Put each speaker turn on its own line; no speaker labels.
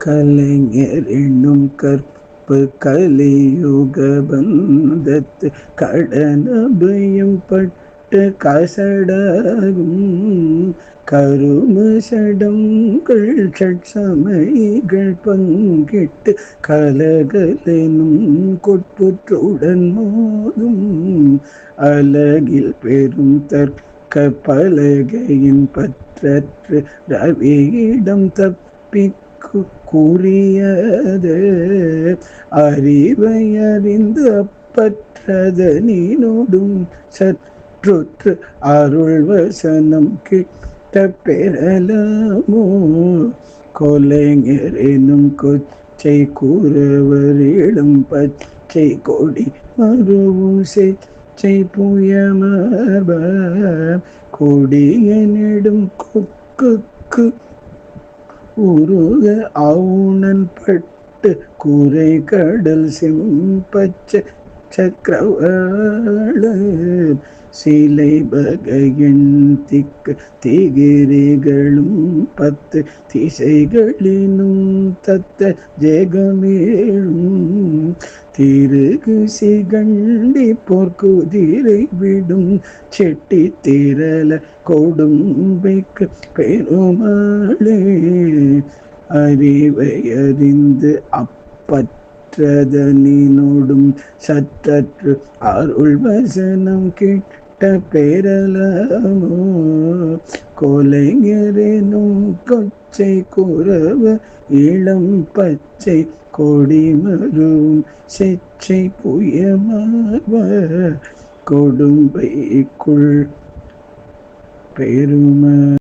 கலைஞர் என்னும் கற்பு கலியுக பந்தத்து கடனபயம் பட்டு கசடாகும் கரும சடங்கள் சமயங்கள் பங்கிட்டு கலகலெனும் கொட்புற்றுடன் மோதும் அலகில் பெரும் தர்க்க பலகையின் பற்றற்று ரவியிடம் தப்பிக்கு கூறியது அறிவை அறிந்து அப்பற்றதனினோடும் சற்றுற்று அருள் வசனம் கிட்ட பெறலாமோ கொலைஞர் எனும் கொச்சை கூறவரிடம் பச்சை கொடி மருவும் செச்சை புயமர்ப கொடியனிடும் கொக்குக்கு உருக அவுணன் பட்டு குறை கடல் செம்பச்ச சக்கரவாள சிலை பகையன் திக்கு திகிரிகளும் 10 திசைகளினும் தத்த ஜெகமேழும் திருகு சிகண்டி போர்க்குதிரை விடும் செட்டி திரள கொடும்பைக்கு பெருமாளே அறிவை அறிந்து அப்பற்றதனினோடும் சற்றற்று அருள் வசனம் கிட்ட பெறலாமோ கொலைஞரெனும் கொச்சை குறவ இளம் பச்சை கொடிமரும் செச்சை புயமார்வ கொடும்பைக்குள் பெரும